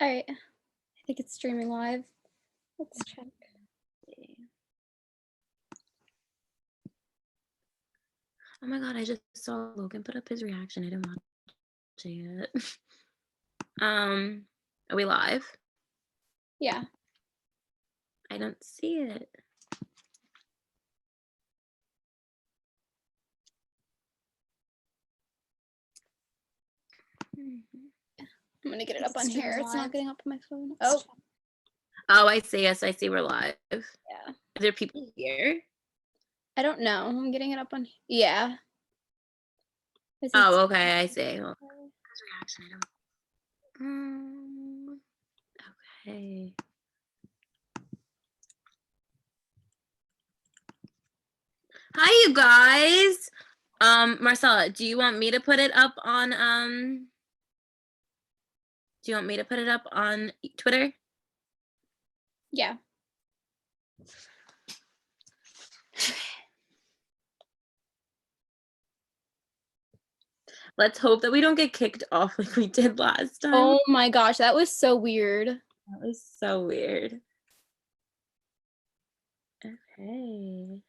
All right. I think it's streaming live. Let's check. Oh my god, I just saw Logan put up his reaction. I didn't watch it yet. Are we live? Yeah. I don't see it. I'm gonna get it up on here. It's not getting up on my phone. Oh. Oh, I see. Yes, I see we're live. Yeah. Are there people here? I don't know. I'm getting it up on. Yeah. Oh, okay. I see. Well, okay. Hi, you guys. Marcella, do you want me to put it up on Do you want me to put it up on Twitter? Yeah. Let's hope that we don't get kicked off like we did last time. Oh my gosh, that was so weird. That was so weird. Okay.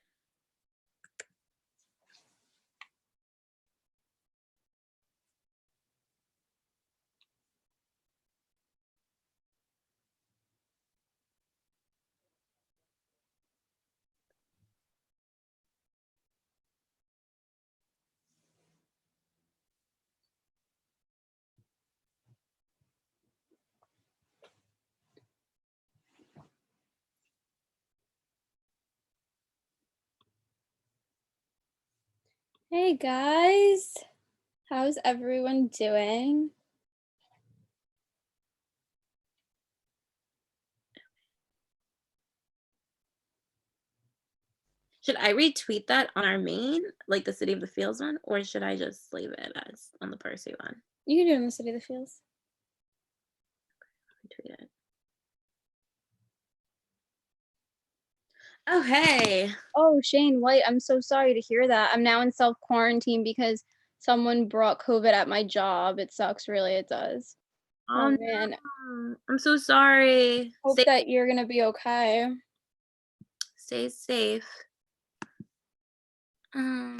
Hey guys, how's everyone doing? Should I retweet that on our main, like the City of the Fields one, or should I just leave it as on the Percy one? You can do it in the City of the Fields. Retweet it. Oh, hey. Oh, Shane White, I'm so sorry to hear that. I'm now in self-quarantine because someone brought COVID at my job. It sucks, really, it does. Oh man. No. I'm so sorry. Hope that you're gonna be okay. Stay safe. Oh,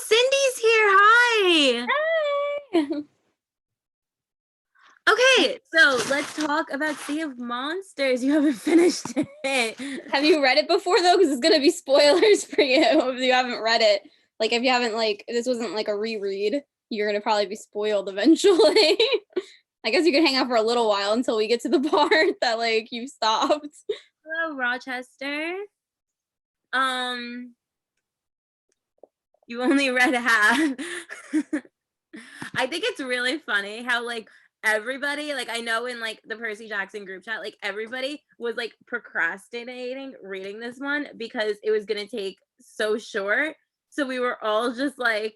Cindy's here. Hi. Hi. Okay, so let's talk about Sea of Monsters. You haven't finished it. Have you read it before though? Because it's gonna be spoilers for you if you haven't read it. Like if you haven't this wasn't like a reread, you're gonna probably be spoiled eventually. I guess you could hang out for a little while until we get to the part that like you stopped. Hello, Rochester. You only read half. I think it's really funny how like everybody, like I know in like the Percy Jackson group chat, like everybody was like procrastinating reading this one because it was gonna take so short. So we were all just like,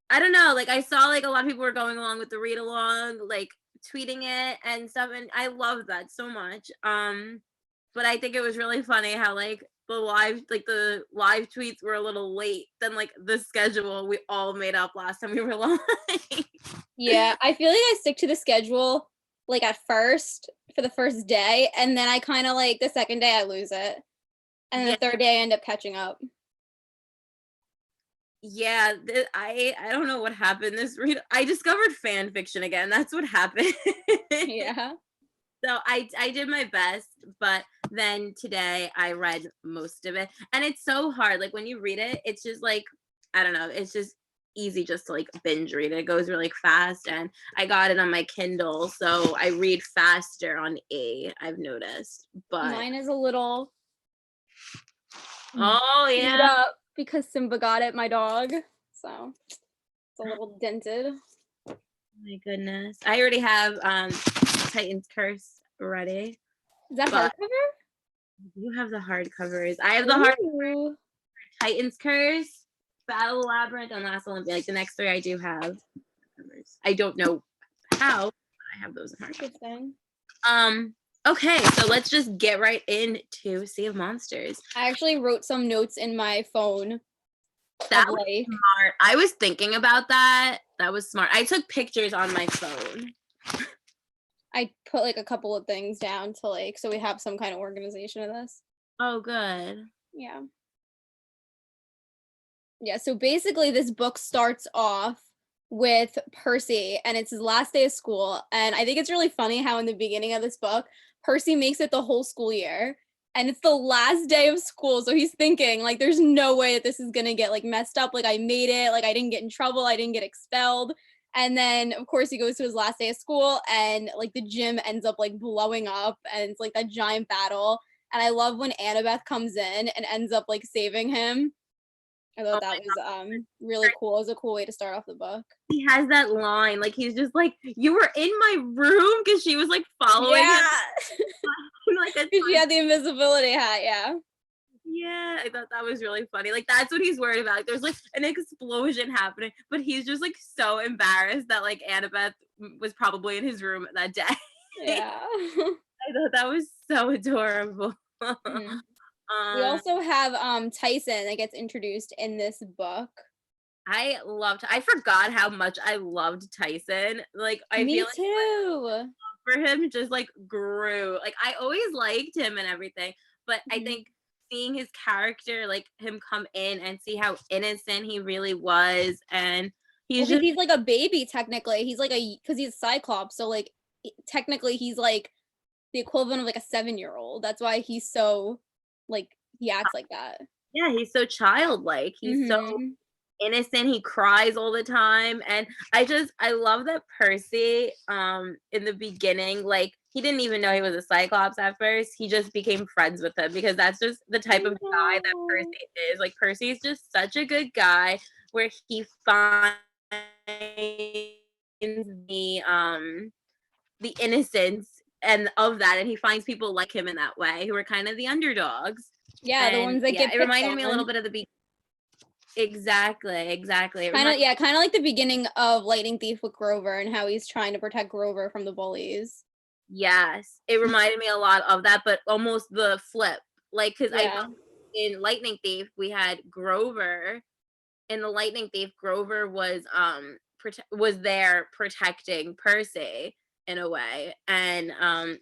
I don't know, like I saw like a lot of people were going along with the read along, like tweeting it and stuff, and I love that so much. But I think it was really funny how like the live tweets were a little late than like the schedule we all made up last time we were live. Yeah, I feel like I stick to the schedule like at first for the first day, and then I kind of like the second day I lose it, and the third day I end up catching up. Yeah, I don't know what happened this read. I discovered fan fiction again. That's what happened. Yeah. So I did my best, but then today I read most of it. And it's so hard. Like when you read it, it's just like, I don't know, it's just easy just to like binge read it. It goes really fast. And I got it on my Kindle, so I read faster on I've noticed. But mine is a little yeah, up because Simba got it, my dog. So it's a little dented. Oh my goodness. I already have Titan's Curse ready. Is that hardcover? You have the hardcovers. I have the hardcover. Titan's Curse, Battle Labyrinth, and Last Olympia. Like the next three I do have covers. I don't know how, but I have those in hardcover. Okay, so let's just get right into Sea of Monsters. I actually wrote some notes in my phone that of was like smart. I was thinking about that. That was smart. I took pictures on my phone. I put like a couple of things down to like so we have some kind of organization of this. Oh, good. Yeah. Yeah, so basically this book starts off with Percy and it's his last day of school. And I think it's really funny how in the beginning of this book, Percy makes it the whole school year. And it's the last day of school. So he's thinking, like, there's no way that this is gonna get like messed up. Like I made it, like I didn't get in trouble, I didn't get expelled. And then of course he goes to his last day of school and like the gym ends up like blowing up and it's like that giant battle. And I love when Annabeth comes in and ends up like saving him. I Oh thought that was really cool. It was a cool way to start off the book. He has that line, like he's just like, "You were in my room," because she was like following him. Like that's She had the invisibility hat, yeah. Yeah, I thought that was really funny. Like that's what he's worried about. Like, there's like an explosion happening, but he's just like so embarrassed that like Annabeth was probably in his room that day. Yeah. I thought that was so adorable. Mhm. We also have Tyson that gets introduced in this book. I forgot how much I loved Tyson. Like I Me feel like too. for him just like grew. Like I always liked him and everything, but I Mhm. think seeing his character, like him come in and see how innocent he really was, and Well, he's because just he's like a baby technically. He's like because he's Cyclops, so like technically he's like the equivalent of like a 7-year-old. That's why he's so like he acts like that. yeah, he's so childlike. He's so Hmm. innocent. He cries all the time, and I love that Percy in the beginning, like he didn't even know he was a Cyclops at first. He just became friends with him because that's just the type of guy that Percy is. Like Percy's just such a good guy where he finds the innocence and of that, and he finds people like him in that way who are kind of the underdogs. Yeah, the And ones that yeah, get it picked reminded me a little on. bit of the exactly. It Kind of, reminded yeah, kind of like the beginning of Lightning Thief with Grover and how he's trying to protect Grover from the bullies. Yes, it reminded me a lot of that, but almost the flip. Like, because I Yeah. in Lightning Thief we had Grover. In the Lightning Thief, Grover was was there protecting Percy in a way, and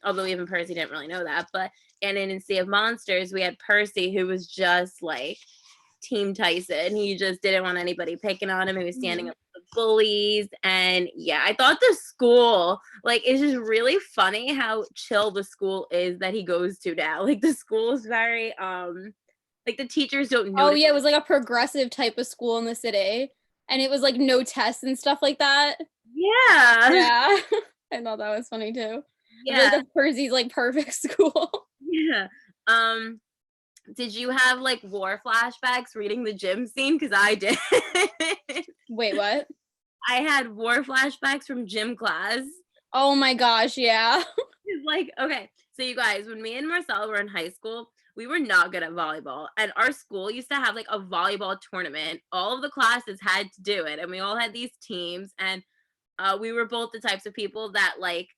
although even Percy didn't really know that, but and in Sea of Monsters we had Percy who was just like Team Tyson. He just didn't want anybody picking on him. He was standing Mhm. up for the bullies. And yeah, I thought the school, like, it's just really funny how chill the school is that he goes to now. Like, the school is very, like, the teachers don't Oh notice. yeah, it was like a progressive type of school in the city, and it was like no tests and stuff like that. Yeah. Yeah, I thought that was funny too. I feel like Yeah. that's Percy's like perfect school. Yeah. Um, did you have like war flashbacks reading the gym scene? Because I did. Wait, what? I had war flashbacks from gym class. Oh my gosh, yeah. It's like, okay, so you guys, when me and Marcel were in high school, we were not good at volleyball. And our school used to have like a volleyball tournament. All of the classes had to do it. And we all had these teams. And we were both the types of people that like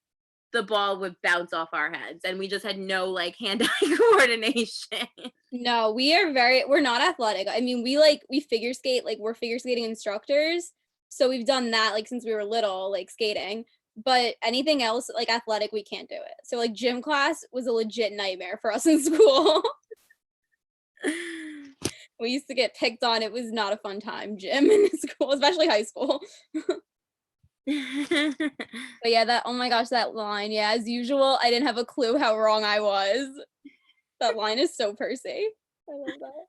the ball would bounce off our heads. And we just had no like hand-eye coordination. No, we're not athletic. I mean, we figure skate, like we're figure skating instructors. So we've done that like since we were little, like skating. But anything else like athletic, we can't do it. So like gym class was a legit nightmare for us in school. We used to get picked on. It was not a fun time, gym in school, especially high school. But yeah, that oh my gosh, that line. Yeah, as usual, I didn't have a clue how wrong I was. That line is so Percy. I love that.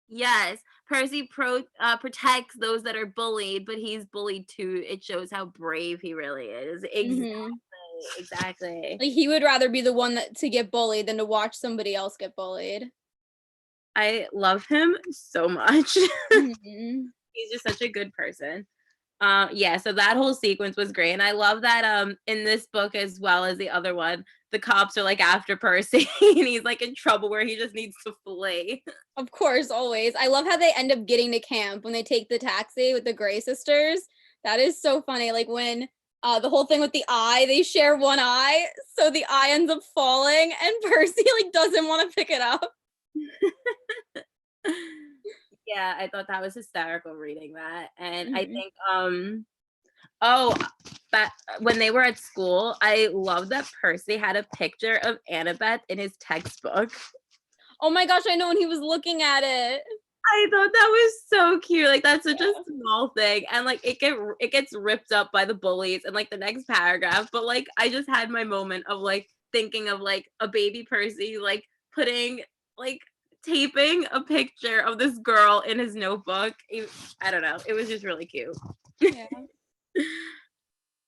Yes, Percy protects those that are bullied, but he's bullied too. It shows how brave he really is. Hmm. Exactly. Like he would rather be the one that to get bullied than to watch somebody else get bullied. I love him so much. Mhm. He's just such a good person. Yeah, so that whole sequence was great. And I love that in this book as well as the other one, the cops are like after Percy and he's like in trouble where he just needs to flee. Of course, always. I love how they end up getting to camp when they take the taxi with the Gray sisters. That is so funny. Like when the whole thing with the eye, they share one eye, so the eye ends up falling, and Percy like doesn't want to pick it up. Yeah, I thought that was hysterical reading that. And I Mhm. think oh, that when they were at school, I love that Percy had a picture of Annabeth in his textbook. Oh my gosh, I know when he was looking at it. I thought that was so cute. Like that's such a Yeah. small thing, and like it gets ripped up by the bullies in like the next paragraph. But like I just had my moment of like thinking of like a baby Percy like putting like taping a picture of this girl in his notebook. I don't know. It was just really cute. Yeah. I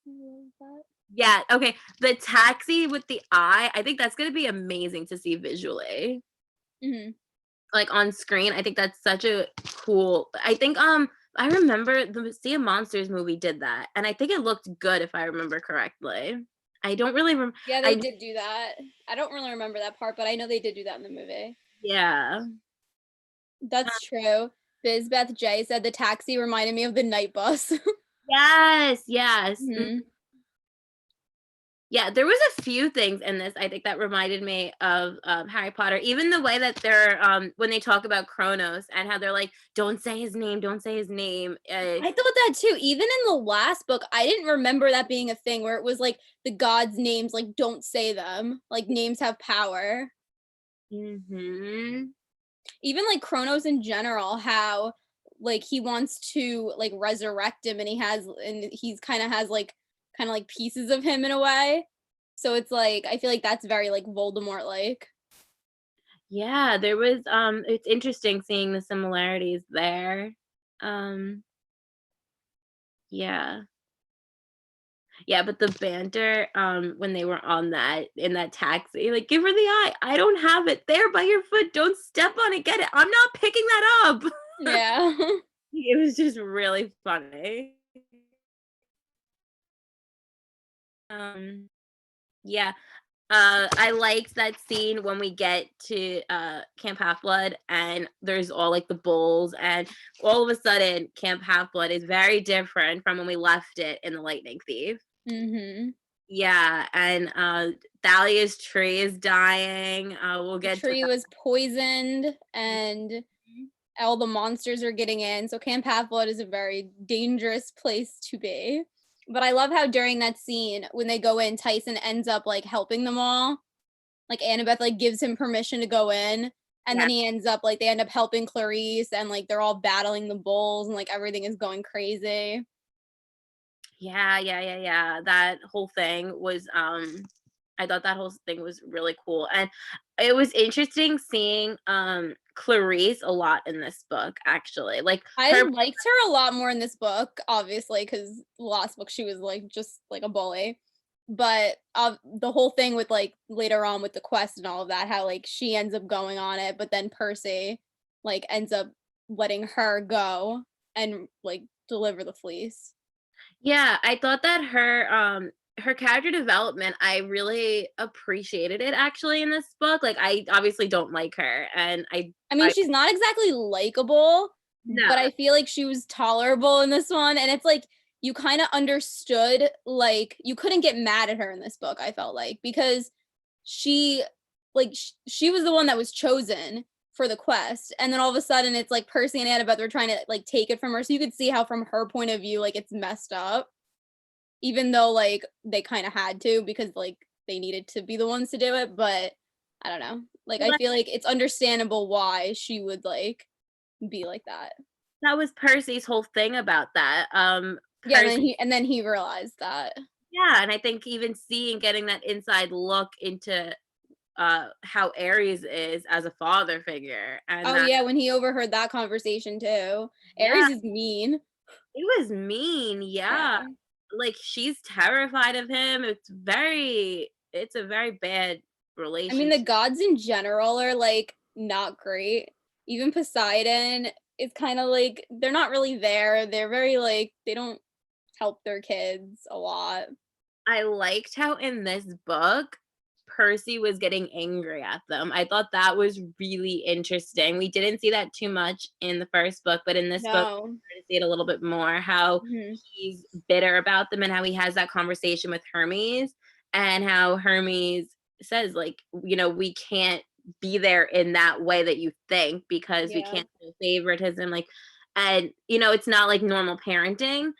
love that. Yeah. Okay. The taxi with the eye. I think that's gonna be amazing to see visually. Mhm. Like on screen. I think that's such a cool. I think I remember the Sea of Monsters movie did that, and I think it looked good if I remember correctly. I don't really Yeah, they I did do that. I don't really remember that part, but I know they did do that in the movie. yeah. That's true. Bizbeth J said the taxi reminded me of the night bus. Yes, yes. Mhm. Yeah, there was a few things in this I think that reminded me of Harry Potter. Even the way that they're when they talk about Kronos and how they're like, "Don't say his name, don't say his name." I thought that too. Even in the last book, I didn't remember that being a thing where it was like the gods' names, like don't say them. Like names have power. Mhm. Even like Kronos in general, how like he wants to like resurrect him and he's kind of has like pieces of him in a way. So it's like I feel like that's very like Voldemort like. Yeah, there was it's interesting seeing the similarities there. Um yeah. Yeah, but the banter when they were on that in that taxi, like give her the eye. I don't have it. There by your foot. Don't step on it. Get it. I'm not picking that up. Yeah. It was just really funny. Um yeah. I liked that scene when we get to Camp Half Blood and there's all like the bulls, and all of a sudden Camp Half Blood is very different from when we left it in the Lightning Thief. Mhm. Yeah, and Thalia's tree is dying. We'll The get to tree that. was poisoned and all the monsters are getting in. So Camp Half Blood is a very dangerous place to be. But I love how during that scene when they go in, Tyson ends up like helping them all. Like Annabeth like gives him permission to go in. And Yeah, then he ends up like they end up helping Clarice and like they're all battling the bulls and like everything is going crazy. yeah. That whole thing was I thought that whole thing was really cool. And it was interesting seeing Clarice a lot in this book actually. Like I her liked her a lot more in this book, obviously, because last book she was like just like a bully. But the whole thing with like later on with the quest and all of that, how like she ends up going on it, but then Percy like ends up letting her go and like deliver the fleece. Yeah, I thought that her character development, I really appreciated it actually in this book. Like I obviously don't like her and I mean, I she's not exactly likable, no. but I feel like she was tolerable in this one. And it's like you kind of understood, like, you couldn't get mad at her in this book, I felt like, because she, like, she was the one that was chosen for the quest. And then all of a sudden, it's like Percy and Annabeth were trying to, like, take it from her. So you could see how, from her point of view, like, it's messed up, even though, like, they kind of had to because, like, they needed to be the ones to do it. But I don't know. Like, I feel like it's understandable why she would, like, be like that. That was Percy's whole thing about that. Yeah, Percy and then he realized that. yeah, and I think even seeing getting that inside look into how Aries is as a father figure and Oh that yeah, when he overheard that conversation too. yeah, Aries is mean. it was mean. Yeah. Yeah. Like she's terrified of him. It's a very bad I mean, the relationship. gods in general are like not great. Even Poseidon is kind of like they're not really there. They're very like they don't help their kids a lot. I liked how in this book Percy was getting angry at them. I thought that was really interesting. We didn't see that too much in the first book, but in this book, No. we're going to see it a little bit more how Mhm. he's bitter about them and how he has that conversation with Hermes and how Hermes says, like, you know, we can't be there in that way that you think, because we Yeah. can't show favoritism, like, and it's not like normal parenting.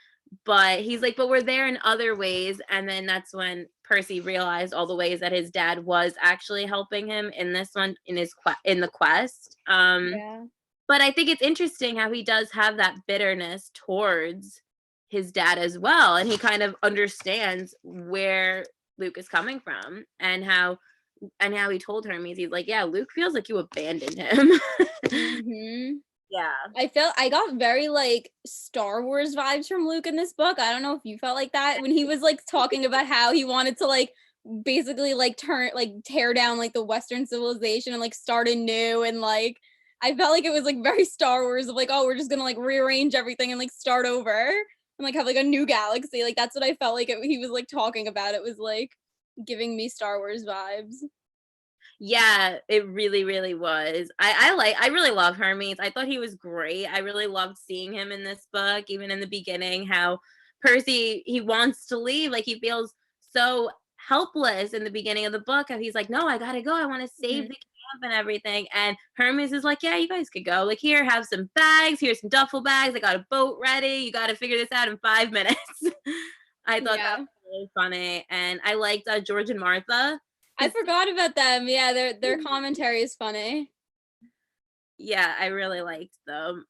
But he's like, but we're there in other ways. And then that's when Percy realized all the ways that his dad was actually helping him in this one, in his in the quest. Yeah. But I think it's interesting how he does have that bitterness towards his dad as well, and he kind of understands where Luke is coming from, and how he told Hermes, he's like, yeah, Luke feels like you abandoned him. Mm-hmm. Yeah. I got very like Star Wars vibes from Luke in this book. I don't know if you felt like that when he was like talking about how he wanted to like basically like tear down like the Western civilization and like start anew, and like I felt like it was like very Star Wars of like, oh, we're just gonna like rearrange everything and like start over and like have like a new galaxy. Like that's what I felt like he was like talking about. It was like giving me Star Wars vibes. Yeah, it really, really was. I really love Hermes. I thought he was great. I really loved seeing him in this book, even in the beginning, how Percy, he wants to leave. Like he feels so helpless in the beginning of the book. How he's like, no, I gotta go. I want to save the camp and everything. And Hermes is like, yeah, you guys could go. Like, here, have some bags. Here's some duffel bags. I got a boat ready. You got to figure this out in 5 minutes. I thought that Yeah. was really funny. And I liked George and Martha. I forgot about them. Yeah, their commentary is funny. Yeah, I really liked them.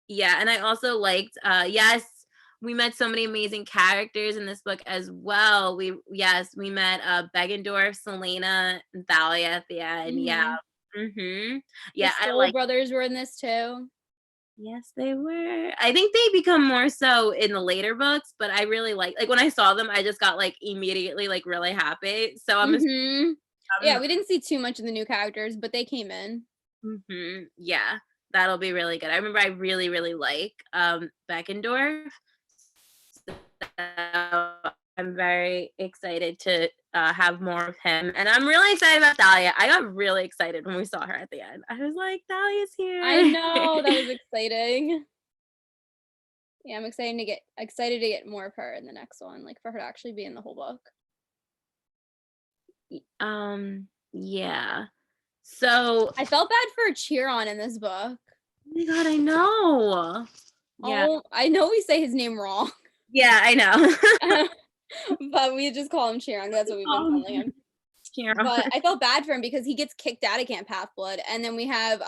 Yeah, and I also liked yes, we met so many amazing characters in this book as well. We met Beggendorf, Selena, and Thalia at the end. Yeah. The Yeah, I Stoll like. brothers were in this too. Yes, they were. I think they become more so in the later books, but I really like when I saw them, I just got like immediately like really happy. So Yeah, we didn't see too much of the new characters, but they came in. Yeah, that'll be really good. I remember I really, really like Beckendorf. So I'm very excited to have more of him. And I'm really excited about Thalia. I got really excited when we saw her at the end. I was like, Thalia's here. I know, that was exciting. Yeah, I'm excited to get more of her in the next one, like for her to actually be in the whole book. Yeah. So I felt bad for Chiron in this book. Oh my god, I know. Yeah. Oh, I know we say his name wrong. Yeah, I know. But we just call him Chiron. That's what we've been calling him. Chiron. But I felt bad for him because he gets kicked out of Camp Half-Blood. And then we have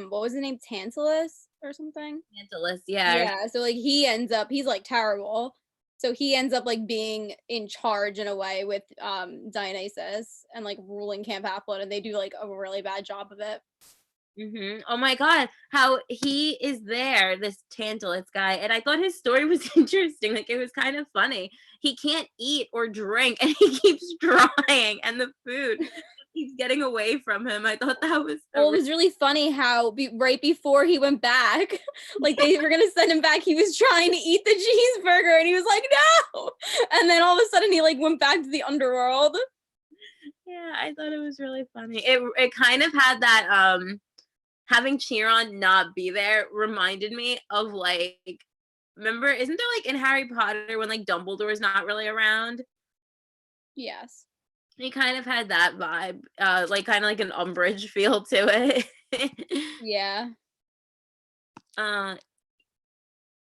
what was his name? Tantalus or something? Tantalus, yeah. Yeah. So like he's like terrible. So he ends up like being in charge in a way with Dionysus and like ruling Camp Half-Blood, and they do like a really bad job of it. Oh my god, how he is there, this Tantalus guy, and I thought his story was interesting. Like it was kind of funny. He can't eat or drink, and he keeps trying, and the food keeps getting away from him. I thought that was Well, it was really funny how right before he went back, like they were gonna send him back, he was trying to eat the cheeseburger, and he was like, no. And then all of a sudden, he like went back to the underworld. Yeah, I thought it was really funny. It kind of had that having Chiron not be there reminded me of like, remember, isn't there like in Harry Potter when like Dumbledore's not really around? Yes. He kind of had that vibe, like kind of like an Umbridge feel to it. Yeah.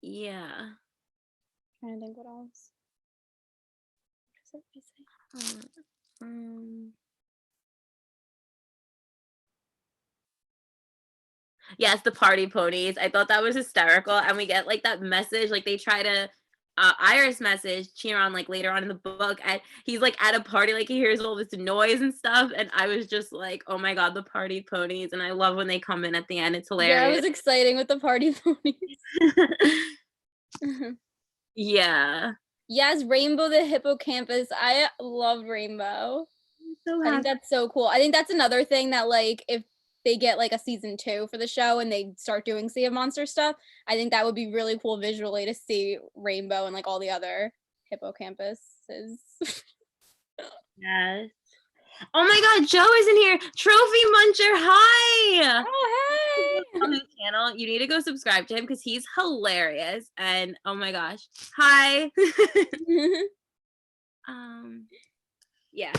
Yeah. Trying to think what else. Yes, the party ponies. I thought that was hysterical. And we get like that message, like they try to Iris message Chiron like later on in the book, and he's like at a party, like he hears all this noise and stuff, and I was just like, oh my god, the party ponies. And I love when they come in at the end. It's hilarious. Yeah, it was exciting with the party ponies. Yeah. Yes, Rainbow the hippocampus. I love Rainbow. So I think that's so cool. I think that's another thing that like if they get like a season 2 for the show and they start doing Sea of Monster stuff, I think that would be really cool visually to see Rainbow and like all the other hippocampuses. Yes. Oh my god, Joe is in here. Trophy Muncher, hi. Oh, hey. On the channel, you need to go subscribe to him because he's hilarious. And oh my gosh, hi. Yeah.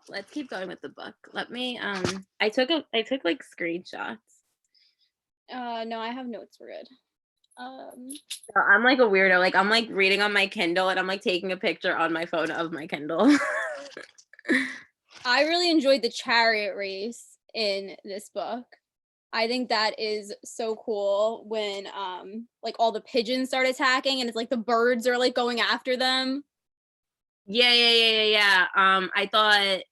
let's keep going with the book. Let me I took like screenshots. No, I have notes. We're good. So I'm like a weirdo. Like I'm like reading on my Kindle and I'm like taking a picture on my phone of my Kindle. I really enjoyed the chariot race in this book. I think that is so cool when like all the pigeons start attacking and it's like the birds are like going after them. Yeah. I thought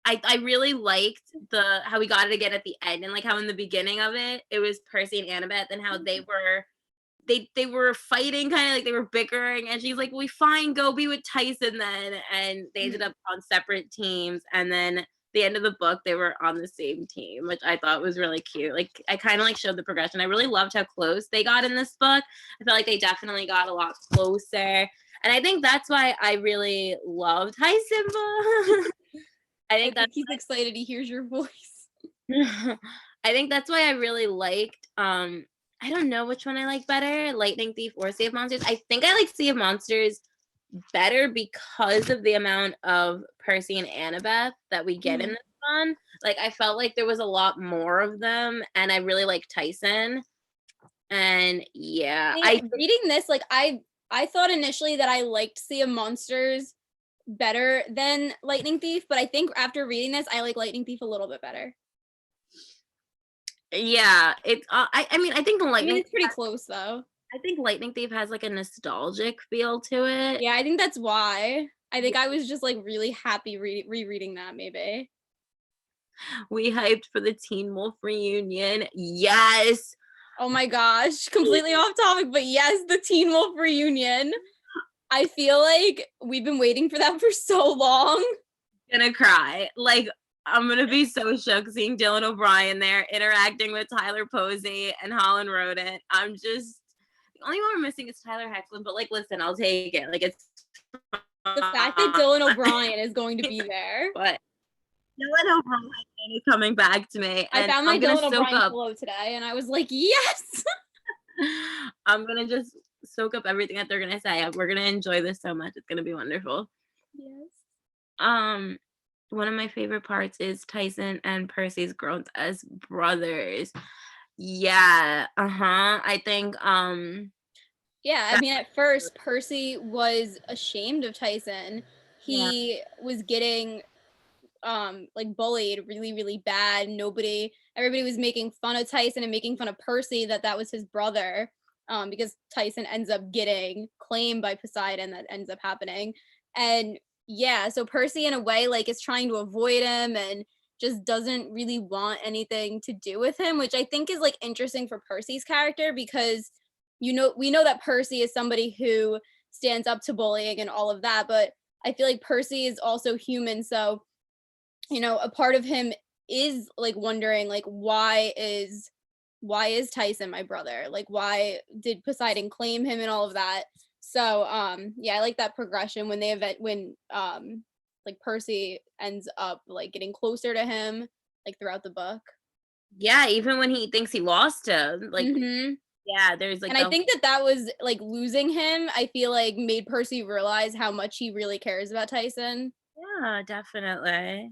I really liked the how we got it again at the end, and like how in the beginning of it was Percy and Annabeth and how they were fighting, kind of like they were bickering, and she's like, "We fine, go be with Tyson then," and they ended up on separate teams, and then the end of the book they were on the same team, which I thought was really cute. Like I kind of like showed the progression. I really loved how close they got in this book. I felt like they definitely got a lot closer, and I think that's why I really loved Hi Simba. I think that's he's excited he hears your voice. I think that's why I really liked I don't know which one I like better, Lightning Thief or Sea of Monsters. I think I like Sea of Monsters better because of the amount of Percy and Annabeth that we get in this one. Like I felt like there was a lot more of them, and I really like Tyson. And yeah, reading this, like I thought initially that I liked Sea of Monsters better than Lightning Thief, but I think after reading this, I like Lightning Thief a little bit better. Yeah, it's I mean I think Lightning it's pretty close though. I think Lightning Thief has like a nostalgic feel to it. Yeah, I think that's why. I think I was just like really happy rereading that maybe. We hyped for the Teen Wolf reunion. Yes. Oh my gosh, completely off topic, but yes, the Teen Wolf reunion. I feel like we've been waiting for that for so long. Gonna cry. Like I'm gonna be so shook seeing Dylan O'Brien there interacting with Tyler Posey and Holland Roden. I'm just the only one we're missing is Tyler Hoechlin, but like listen, I'll take it. Like it's the fact that Dylan O'Brien is going to be there. But Dylan O'Brien is coming back to me. I found my Dylan O'Brien pillow today and I was like, yes. I'm gonna just soak up everything that they're gonna say. We're gonna enjoy this so much. It's gonna be wonderful. Yes. One of my favorite parts is Tyson and Percy's grown as brothers. Yeah. I think yeah, I mean at first Percy was ashamed of Tyson. He was getting like bullied really, really bad. Everybody was making fun of Tyson and making fun of Percy that was his brother. Because Tyson ends up getting claimed by Poseidon, that ends up happening. And yeah, so Percy in a way like is trying to avoid him and just doesn't really want anything to do with him, which I think is like interesting for Percy's character because we know that Percy is somebody who stands up to bullying and all of that, but I feel like Percy is also human, so a part of him is like wondering like why is Tyson my brother? Like why did Poseidon claim him and all of that? So yeah, I like that progression when like Percy ends up like getting closer to him like throughout the book. Yeah, even when he thinks he lost him, like yeah, there's like and I think that was like losing him, I feel like made Percy realize how much he really cares about Tyson. Yeah, definitely.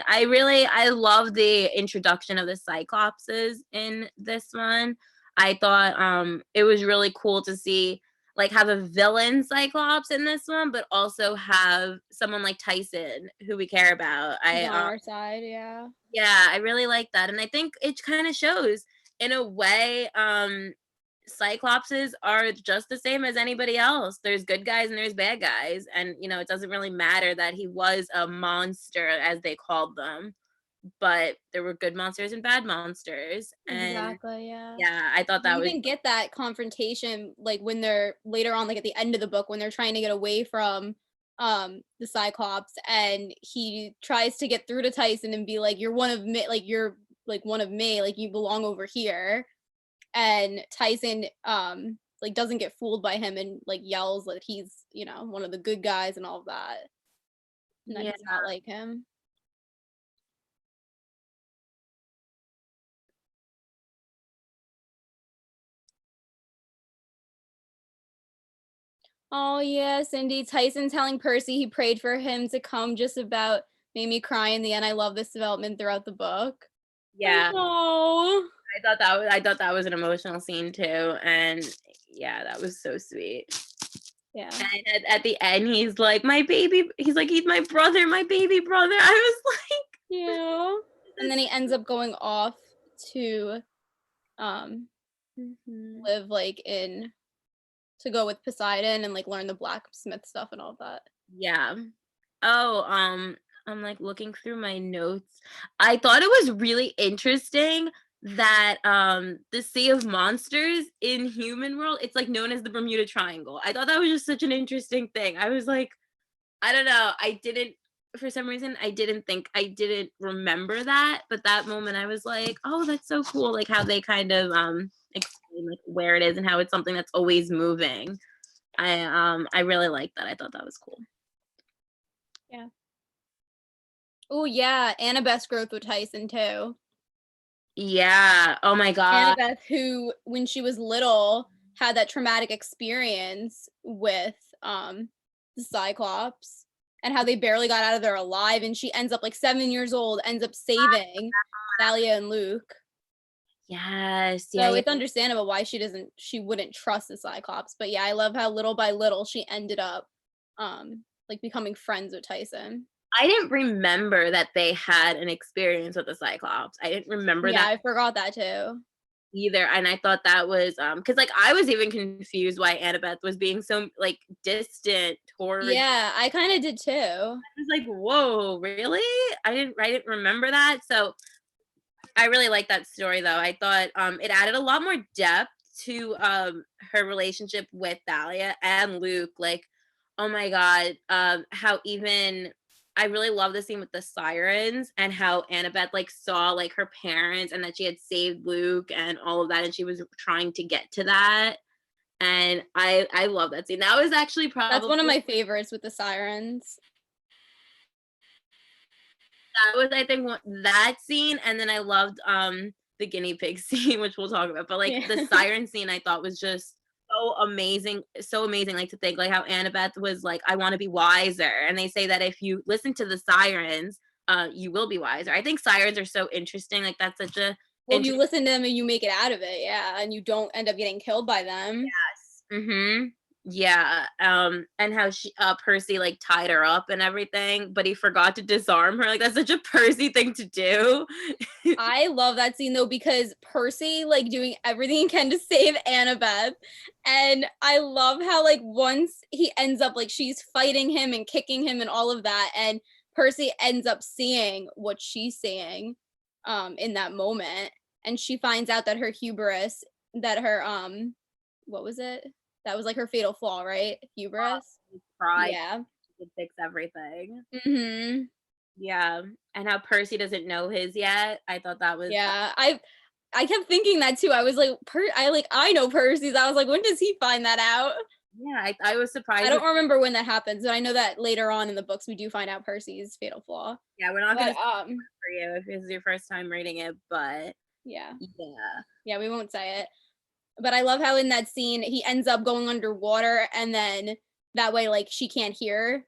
I love the introduction of the Cyclopses in this one. I thought it was really cool to see like have a villain Cyclops in this one, but also have someone like Tyson who we care about. On our side, yeah. Yeah, I really like that. And I think it kind of shows in a way Cyclopses are just the same as anybody else. There's good guys and there's bad guys. And, it doesn't really matter that he was a monster, as they called them. But there were good monsters and bad monsters. And exactly, yeah. Yeah, I thought that you even get that confrontation, like when they're later on, like at the end of the book, when they're trying to get away from the Cyclops, and he tries to get through to Tyson and be like, you're one of me, like you're like one of me, like you belong over here. And Tyson like doesn't get fooled by him and like yells that he's one of the good guys and all of that, and that he's not like him. Oh yeah, Cindy. Tyson telling Percy he prayed for him to come just about made me cry in the end. I love this development throughout the book. Yeah. Oh. I thought that was an emotional scene too. And yeah, that was so sweet. Yeah. And at the end, he's like, my baby, he's like, he's my brother, my baby brother. I was like, Yeah. And then he ends up going off to live like to go with Poseidon and like learn the blacksmith stuff and all that. yeah. Oh, I'm like looking through my notes. I thought it was really interesting that the Sea of Monsters in human world, it's like known as the Bermuda Triangle. I thought that was just such an interesting thing. I was like, I don't know. I didn't, for some reason, I didn't remember that. But that moment I was like, oh, that's so cool. Like how they kind of explain like where it is and how it's something that's always moving. I really liked that. I thought that was cool. Yeah. Oh yeah, Annabeth's growth with Tyson too. Yeah. Oh my God. Annabeth, who when she was little had that traumatic experience with the Cyclops and how they barely got out of there alive, and she ends up like 7 years old, ends up saving Thalia and Luke. Yes. So Yeah. it's understandable why she wouldn't trust the Cyclops. But yeah, I love how little by little she ended up like becoming friends with Tyson. I didn't remember that they had an experience with the Cyclops. I didn't remember Yeah, that I forgot that too. either. And I thought that was because like I was even confused why Annabeth was being so like distant towards. Yeah, I kind of did too. I was like, whoa, really? I didn't remember that. So I really like that story though. I thought it added a lot more depth to her relationship with Thalia and Luke. Like, oh my God, how even I really love the scene with the sirens and how Annabeth like saw like her parents and that she had saved Luke and all of that, and she was trying to get to that. And I love that scene. That was actually probably That's one of my favorites with the sirens. that was I think that scene, and then I loved the guinea pig scene, which we'll talk about. But like Yeah. the siren scene, I thought was just so amazing, so amazing. Like to think like how Annabeth was like, I want to be wiser, and they say that if you listen to the sirens, you will be wiser. I think sirens are so interesting. Like that's such a Well, you listen to them and you make it out of it, yeah, and you don't end up getting killed by them. yes. Mm-hmm. Yeah. And how Percy like tied her up and everything, but he forgot to disarm her. Like that's such a Percy thing to do. I love that scene though because Percy like doing everything he can to save Annabeth, and I love how like once he ends up like she's fighting him and kicking him and all of that, and Percy ends up seeing what she's seeing in that moment, and she finds out that her hubris, that her what was it? That was like her fatal flaw, right? Hubris. Pride. Yeah. To fix everything. Mm-hmm. Yeah. And how Percy doesn't know his yet. I thought that was Yeah. I kept thinking that too. I was like, I know Percy's. I was like, when does he find that out? yeah, I was surprised. I don't remember when that happens, but I know that later on in the books we do find out Percy's fatal flaw. Yeah, we're not gonna But, for you if this is your first time reading it, but yeah. yeah. Yeah, we won't say it. But I love how in that scene he ends up going underwater, and then that way like she can't hear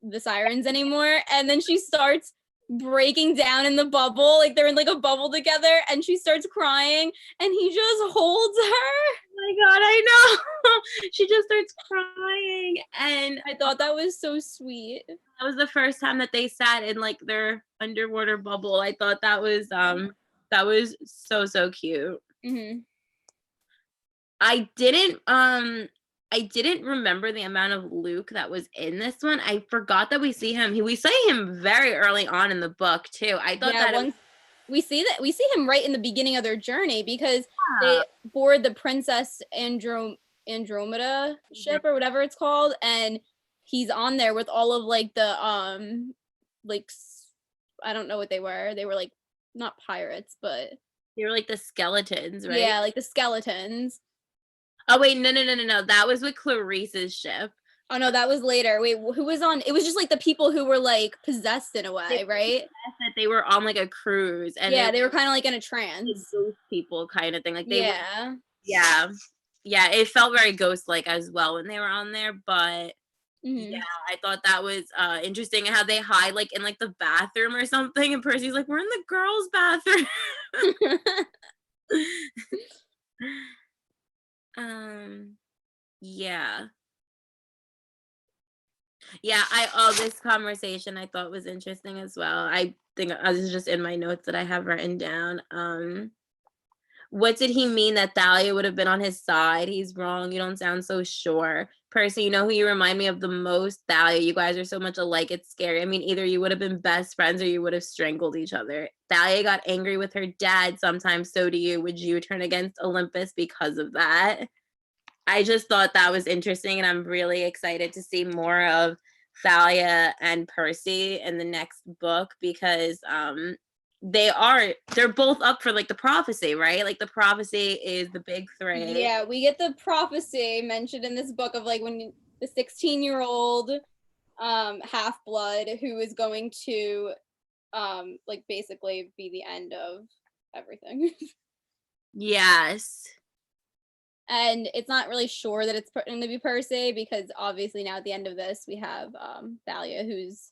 the sirens anymore, and then she starts breaking down in the bubble, like they're in like a bubble together, and she starts crying and he just holds her. Oh my God, I know. She just starts crying, and I thought that was so sweet. that was the first time that they sat in like their underwater bubble. I thought that was so cute. Mm-hmm. I didn't remember the amount of Luke that was in this one. I forgot that we see him. We see him very early on in the book too. I thought that we see him right in the beginning of their journey because they board the Princess Andromeda ship or whatever it's called, and he's on there with all of like the like I don't know what they were. They were like not pirates, but they were like the skeletons, right? Yeah, like the skeletons. Oh wait, no. That was with Clarice's ship. Oh no, that was later. Wait, who was on? It was just like the people who were like possessed in a way, right? That they were on like a cruise, and yeah, they were kind of like in a trance. Like ghost people kind of thing. Like they yeah. Yeah. It felt very ghost-like as well when they were on there, but Mhm. Yeah, I thought that was interesting, and how they hide like in like the bathroom or something, and Percy's like, "We're in the girls' bathroom." um, yeah. Yeah, this conversation I thought was interesting as well. I think I was just in my notes that I have written down. What did he mean that Thalia would have been on his side? He's wrong. You don't sound so sure. Percy, you know who you remind me of the most? Thalia. You guys are so much alike. It's scary. I mean, either you would have been best friends or you would have strangled each other. Thalia got angry with her dad sometimes. So do you. Would you turn against Olympus because of that? I just thought that was interesting, and I'm really excited to see more of Thalia and Percy in the next book, because they're both up for like the prophecy, right? Like the prophecy is the big three. Yeah, we get the prophecy mentioned in this book of like when the 16-year-old half-blood who is going to like basically be the end of everything. Yes. And it's not really sure that it's going to be Percy, because obviously now at the end of this we have Thalia, who's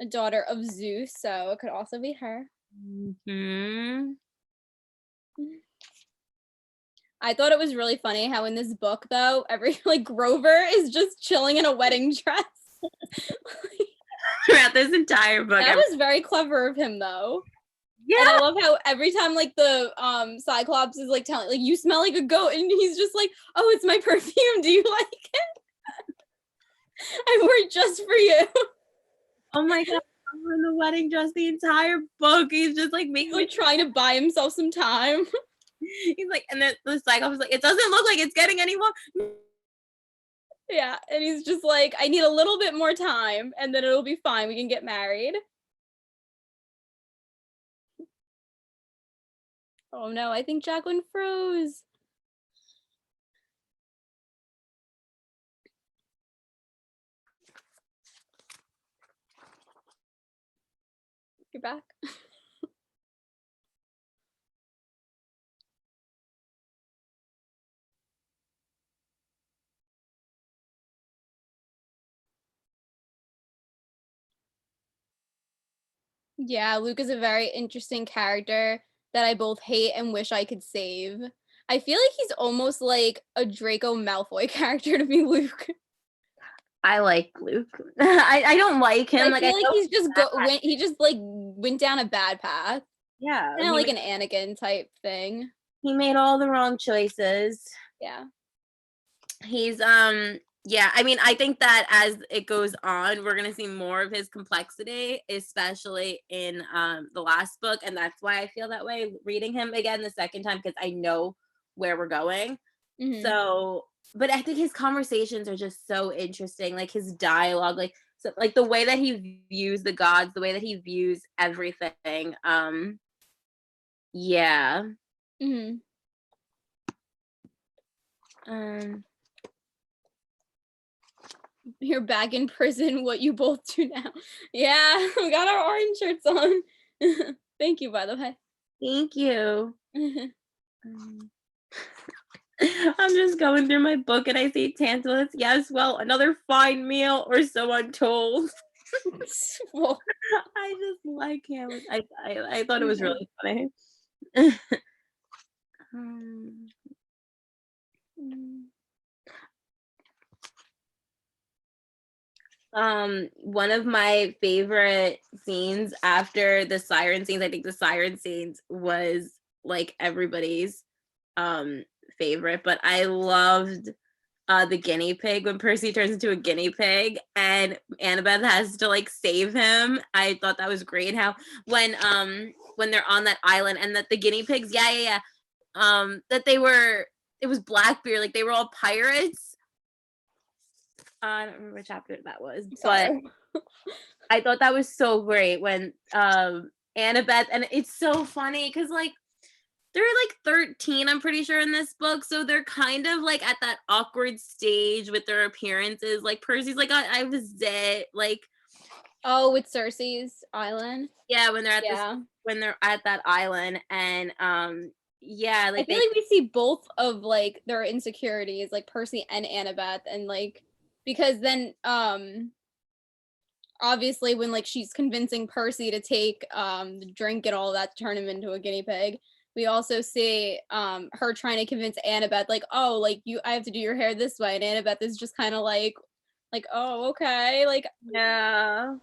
a daughter of Zeus, so it could also be her. Hmm. I thought it was really funny how in this book though, every like Grover is just chilling in a wedding dress. Throughout this entire book. That was very clever of him though. And I Yeah. love how every time like the Cyclops is like telling like you smell like a goat, and he's just like, "Oh, it's my perfume. Do you like it? I wore it just for you." Oh my god. In the wedding dress the entire book. He's just like He's making like trying to buy himself some time. he's like, and then the Cyclops is like, it doesn't look like it's getting any more. Yeah, and he's just like, "I need a little bit more time, and then it'll be fine. We can get married." Oh no, I think Jacqueline froze. You're back. Yeah, Luke is a very interesting character that I both hate and wish I could save. I feel like he's almost like a Draco Malfoy character to be Luke. I like Luke. I don't like him. I Like I feel like know, he's just he just like went down a bad path. yeah, Kind of like an Anakin type thing. he made all the wrong choices. Yeah. He's yeah, I mean, I think that as it goes on, we're gonna see more of his complexity, especially in the last book, and that's why I feel that way reading him again the second time, because I know where we're going. Hmm. So, but I think his conversations are just so interesting, like his dialogue, like so, like the way that he views the gods, the way that he views everything. Yeah. Hmm. Um, You're back in prison. What you both do now? Yeah, we got our orange shirts on. Thank you, by the way. Thank you. Um, I'm just going through my book and I see Tantalus. Yes, well, another fine meal or so I'm told. Well, I just like him. I thought it was really funny. um, mm. one of my favorite scenes after the siren scenes, I think the siren scenes was like everybody's favorite, but I loved the guinea pig, when Percy turns into a guinea pig and Annabeth has to like save him. I thought that was great. How when they're on that island and that the guinea pigs, yeah, that they were, it was Blackbeard, like they were all pirates. I don't remember what chapter that was, but Sorry. I thought that was so great when Annabeth, and it's so funny because like they're like 13, I'm pretty sure, in this book, so they're kind of like at that awkward stage with their appearances. Like Percy's like, I was dead, like, Oh, with Cersei's island. yeah, when they're at this, Yeah. when they're at that island, and yeah, I like feel they, like we see both of like their insecurities, like Percy and Annabeth, and like because then obviously when like she's convincing Percy to take the drink and all that to turn him into a guinea pig, we also see her trying to convince Annabeth like, oh, like I have to do your hair this way, and Annabeth is just kind of like oh, okay, like Yeah.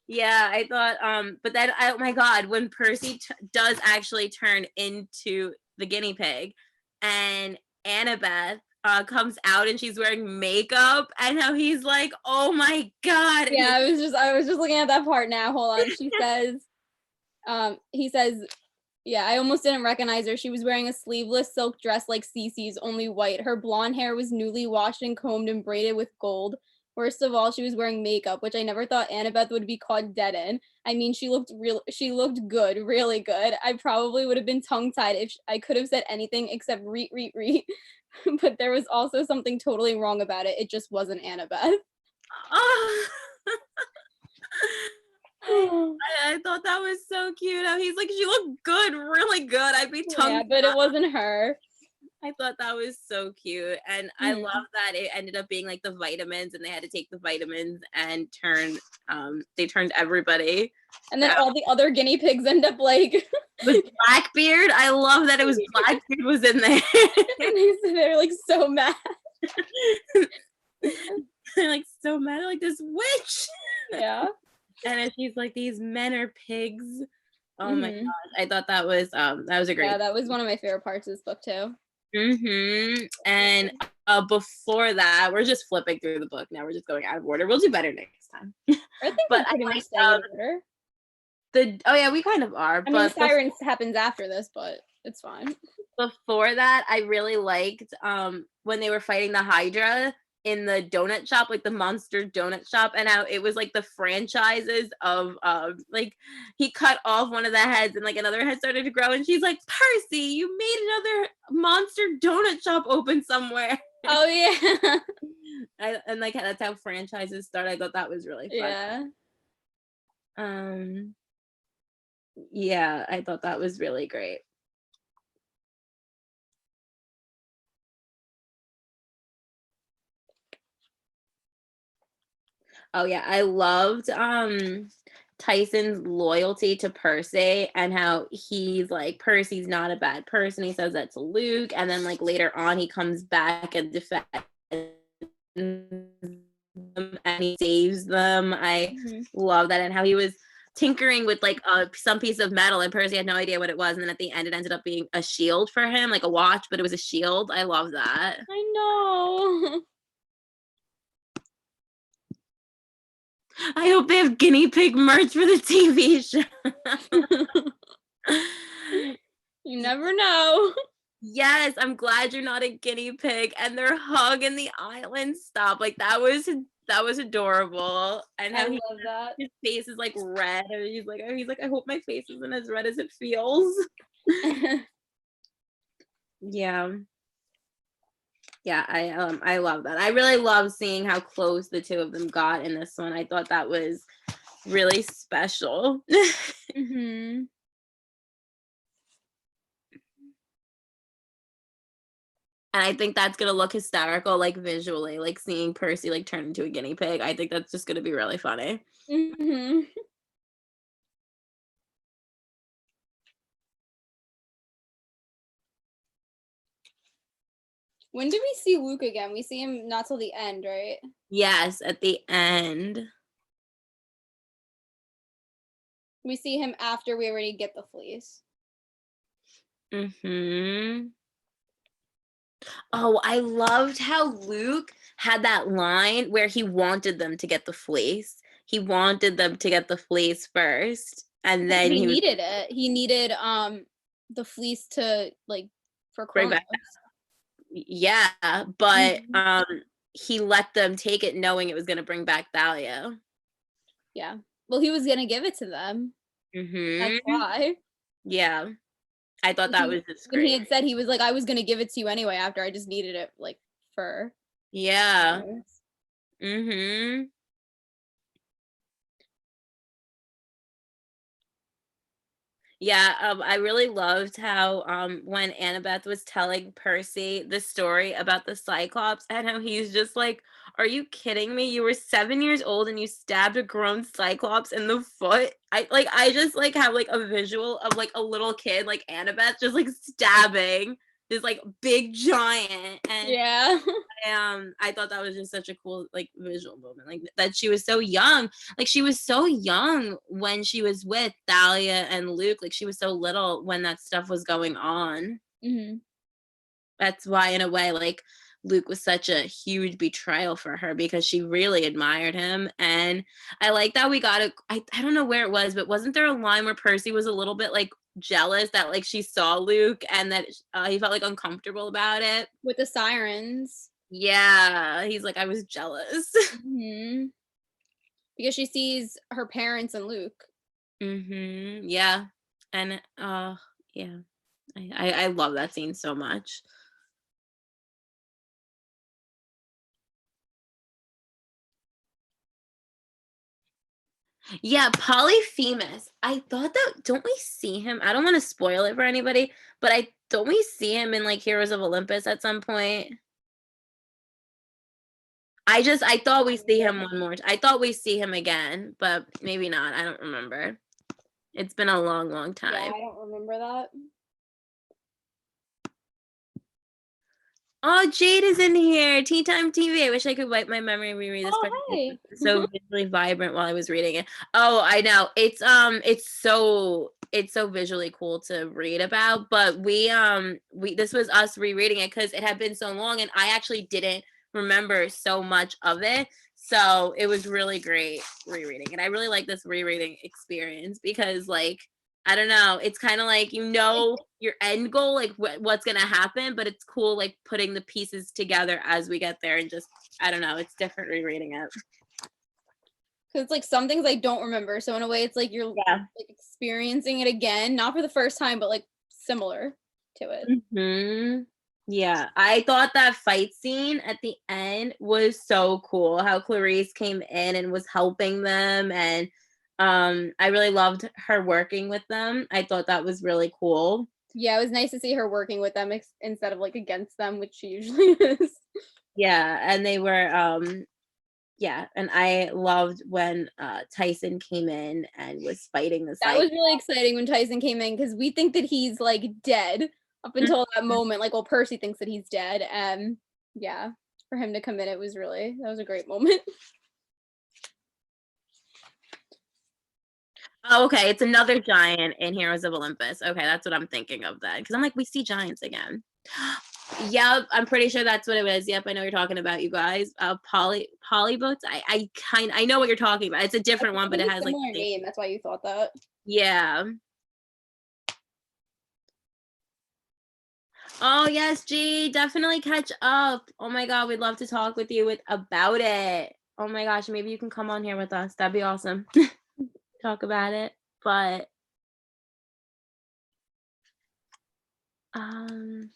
Yeah, I thought but then oh my god, when Percy does actually turn into the guinea pig and Annabeth comes out and she's wearing makeup and how he's like, "Oh my god." yeah, I was just looking at that part now. Hold on. She says he says, yeah, I almost didn't recognize her. She was wearing a sleeveless silk dress like Cece's, only white. Her blonde hair was newly washed and combed and braided with gold. Worst of all, she was wearing makeup, which I never thought Annabeth would be caught dead in. I mean, she looked good, really good. I probably would have been tongue-tied if I could have said anything except reet, reet, reet. But there was also something totally wrong about it. It just wasn't Annabeth. Oh. I thought that was so cute. How he's like, she looked good, really good. I'd be tongue. Yeah, but it wasn't her. I thought that was so cute. And I love that it ended up being like the vitamins and they had to take the vitamins and they turned everybody. And then all the other guinea pigs end up like with Blackbeard. I love that it was Blackbeard was in there. And they're like so mad. They're like so mad, like this witch. Yeah. And then she's like, these men are pigs. Oh my gosh. I thought that was a great. Yeah, that was one of my favorite parts of this book too. And before that, we're just flipping through the book now. We're just going out of order. We'll do better next time. I think we're pretty much staying in order. Oh yeah, we kind of are. I mean, Sirens happens after this, but it's fine. Before that, I really liked when they were fighting the Hydra in the donut shop, like the monster donut shop, and how it was like the franchises of like he cut off one of the heads and like another head started to grow and she's like, Percy, you made another monster donut shop open somewhere. Oh yeah. And like that's how franchises start. I thought that was really fun. Yeah. Yeah, I thought that was really great. Oh yeah, I loved Tyson's loyalty to Percy and how he's like, Percy's not a bad person. He says that to Luke, and then like later on he comes back and defends them and he saves them. I love that, and how he was tinkering with like some piece of metal and Percy had no idea what it was, and then at the end it ended up being a shield for him, like a watch, but it was a shield. I love that. I know. I hope they have guinea pig merch for the TV show. You never know. Yes, I'm glad you're not a guinea pig. And their hug in the island stop. Like that was adorable. And how I love that. His face is like red. And he's like, I hope my face isn't as red as it feels. Yeah. Yeah, I love that. I really love seeing how close the two of them got in this one. I thought that was really special. And I think that's gonna look hysterical, like visually, like seeing Percy like turn into a guinea pig. I think that's just gonna be really funny. When did we see Luke again? We see him not till the end, right? Yes, at the end. We see him after we already get the fleece. Oh, I loved how Luke had that line where he wanted them to get the fleece. He wanted them to get the fleece first, and then he needed it. He needed the fleece to like for Kronos. Yeah, but he let them take it knowing it was going to bring back Thalia. Yeah. Well, he was going to give it to them. That's why. Yeah. I thought that was just great. He had said he was like, I was going to give it to you anyway after I just needed it like for. Yeah. Yeah, I really loved how when Annabeth was telling Percy the story about the Cyclops and how he's just like, "Are you kidding me? You were 7 years old and you stabbed a grown Cyclops in the foot." I just like have like a visual of like a little kid like Annabeth just like stabbing this like big giant, and Yeah. I thought that was just such a cool like visual moment, like that she was so young. Like she was so young when she was with Thalia and Luke. Like she was so little when that stuff was going on. Hmm. That's why, in a way, like Luke was such a huge betrayal for her because she really admired him. And I like that we got I don't know where it was, but wasn't there a line where Percy was a little bit like jealous that like she saw Luke and that he felt like uncomfortable about it? With the sirens. Yeah, he's like, I was jealous. Hmm. Because she sees her parents and Luke. Yeah. And yeah. I love that scene so much. Yeah, Polyphemus. I thought that don't we see him? I don't want to spoil it for anybody, but I don't we see him in like Heroes of Olympus at some point? I thought we see him one more. I thought we see him again, but maybe not. I don't remember. It's been a long, long Yeah, time. I don't remember that. Oh, Jade is in here. Tea Time TV. I wish I could wipe my memory and reread this part. Oh, hey. It's so visually vibrant while I was reading it. Oh, I know. It's so visually cool to read about. But we this was us rereading it because it had been so long and I actually didn't remember so much of it. So it was really great rereading. And I really like this rereading experience because like I don't know. It's kind of like your end goal, like what's gonna happen, but it's cool like putting the pieces together as we get there, and just I don't know. It's different rereading it. Because it's like some things I don't remember. So in a way, it's like you're Yeah. like experiencing it again, not for the first time, but like similar to it. Yeah, I thought that fight scene at the end was so cool. How Clarice came in and was helping them, and I really loved her working with them. I thought that was really cool. Yeah, it was nice to see her working with them instead of like against them, which she usually is. Yeah, and they were yeah, and I loved when Tyson came in and was fighting the That Cyclops. was really exciting when Tyson came in because we think that he's like dead up until that moment. Like, well, Percy thinks that he's dead, and yeah, for him to come in, that was a great moment. Oh, okay, it's another giant in Heroes of Olympus. Okay, that's what I'm thinking of then, because I'm like, we see giants again. Yep, I'm pretty sure that's what it was. Yep, I know what you're talking about, you guys. Polyboats. I know what you're talking about. It's a different one, but it has like similar name. That's why you thought that. yeah. Oh yes, G, definitely catch up. Oh my god, we'd love to talk with you about it. Oh my gosh, maybe you can come on here with us. That'd be awesome. Talk about it. But um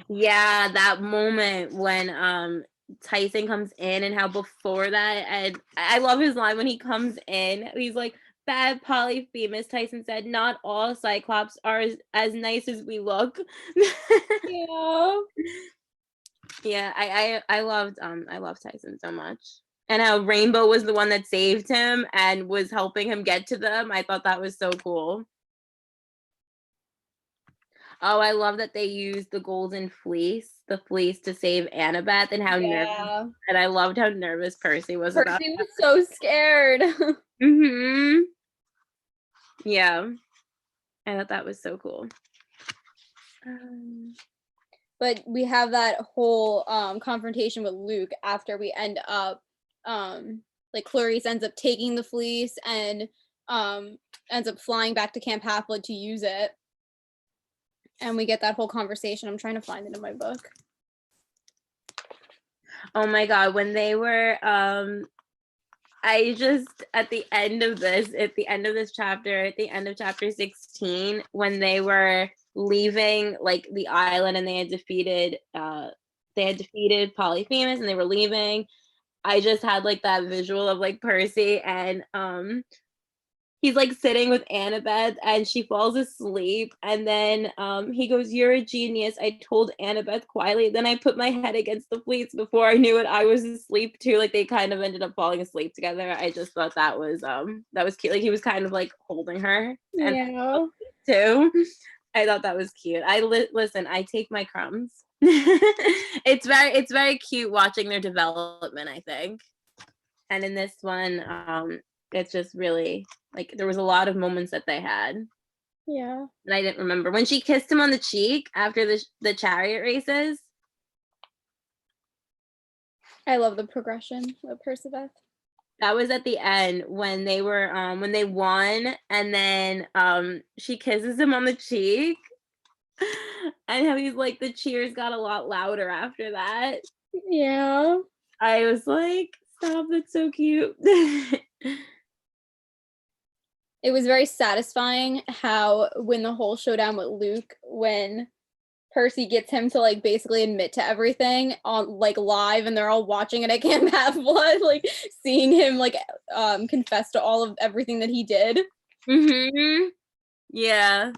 yeah, that moment when Tyson comes in and how before that, and I love his line when he comes in. He's like, "Bad Polyphemus," Tyson said, "Not all Cyclops are as nice as we look." Yeah. Yeah, I loved Tyson so much. And how Rainbow was the one that saved him and was helping him get to them. I thought that was so cool. Oh, I love that they used the golden fleece, the fleece to save Annabeth, and how nervous. Yeah. And I loved how nervous Percy was about Percy was so scared. Mm-hmm. Yeah. I thought that was so cool. But we have that whole confrontation with Luke after we end up like Clarice ends up taking the fleece and ends up flying back to Camp Half-Blood to use it. And we get that whole conversation. I'm trying to find it in my book. Oh my god, when they were I just at the end of this chapter, at the end of chapter 16, when they were leaving like the island and they had defeated Polyphemus and they were leaving, I just had like that visual of like Percy and he's like sitting with Annabeth and she falls asleep and then he goes, "You're a genius. I told Annabeth quietly. Then I put my head against the fleets before I knew it. I was asleep too." Like they kind of ended up falling asleep together. I just thought that was cute. Like he was kind of like holding her and Yeah. too. I thought that was cute. Listen, I take my crumbs. It's very cute watching their development, I think. And in this one, it's just really like there was a lot of moments that they had. Yeah. And I didn't remember when she kissed him on the cheek after the chariot races. I love the progression of Perciveth. That was at the end when they were when they won and then she kisses him on the cheek. And how he's like the cheers got a lot louder after that. Yeah. I was like, stop, that's so cute. It was very satisfying how when the whole showdown with Luke, when Percy gets him to like basically admit to everything on like live and they're all watching it at Camp Half-Blood, like seeing him like confess to all of everything that he did. Mm-hmm. Yeah.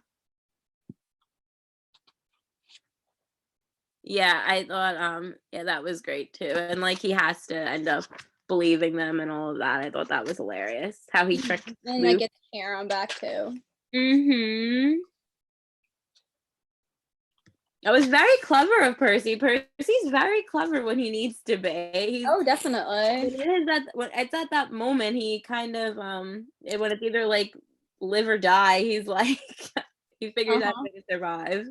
Yeah, I thought yeah, that was great too. And like he has to end up believing them and all of that. I thought that was hilarious. How he tricked And Luke. I get the Charon back too. Mm-hmm. That was very clever of Percy. Percy's very clever when he needs to be. Oh, definitely. It's at that moment he kind of when it's either like live or die, he's like he figures out how to survive.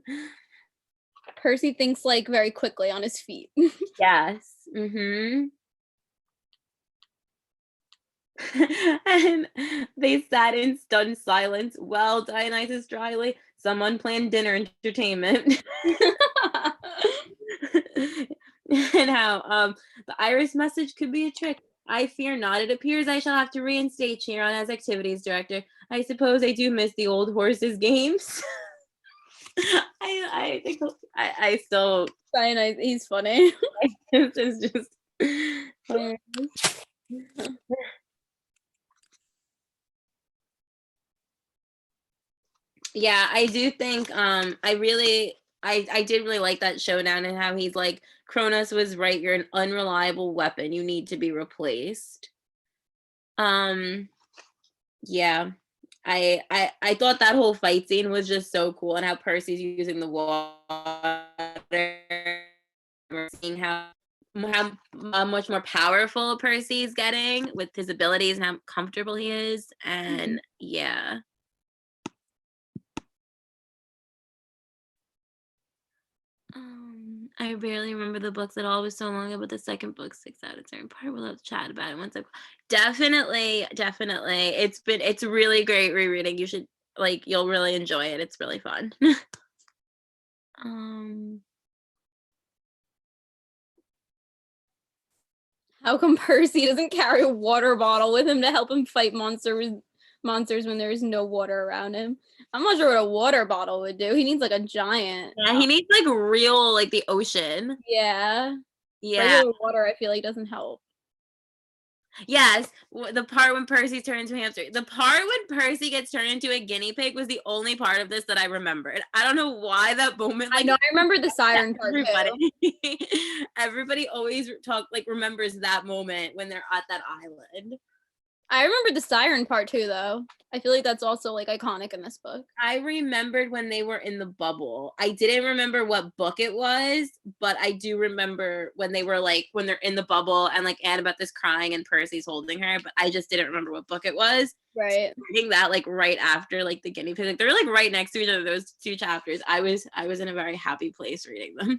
Percy thinks like very quickly on his feet. Yes. Mm-hmm. And they sat in stunned silence. Well, Dionysus dryly, some unplanned dinner entertainment. And how the Iris message could be a trick. I fear not. It appears I shall have to reinstate Chiron as activities director. I suppose I do miss the old horses games. I think I still Dionysus, he's funny. it's just yeah, I do think I did really like that showdown and how he's like, Kronos was right, you're an unreliable weapon. You need to be replaced. Yeah. I thought that whole fight scene was just so cool and how Percy's using the water. We're seeing how much more powerful Percy's getting with his abilities and how comfortable he is. And yeah. I barely remember the books at all. It was so long ago, but the second book sticks out a certain part. We'll have to chat about it once. Definitely. It's really great rereading. You should you'll really enjoy it. It's really fun. How come Percy doesn't carry a water bottle with him to help him fight monsters when there's no water around him? I'm not sure what a water bottle would do. He needs like a giant. Yeah, he needs like real the ocean. Yeah. Yeah. Regular water, I feel like doesn't help. Yes, the part when Percy turned into a hamster. The part when Percy gets turned into a guinea pig was the only part of this that I remembered. I don't know why that moment. I know. I remember the siren part too. Everybody always remembers that moment when they're at that island. I remember the siren part too, though. I feel like that's also iconic in this book. I remembered when they were in the bubble. I didn't remember what book it was, but I do remember when they were when they're in the bubble and Annabeth is crying and Percy's holding her, but I just didn't remember what book it was. Right. So reading that right after the guinea pig, they're right next to each other, those two chapters. I was in a very happy place reading them.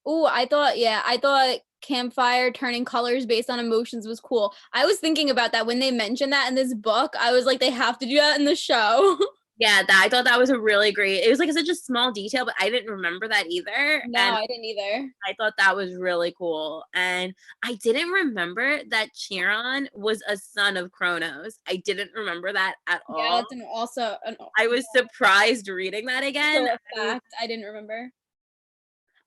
Oh, I thought campfire turning colors based on emotions was cool. I was thinking about that when they mentioned that in this book. I was like, they have to do that in the show. Yeah, I thought that was a really great. It was such a small detail, but I didn't remember that either. No, I didn't either. I thought that was really cool, and I didn't remember that Chiron was a son of Kronos. I didn't remember that at all. Yeah, that's I was surprised reading that again. So fact, I didn't remember.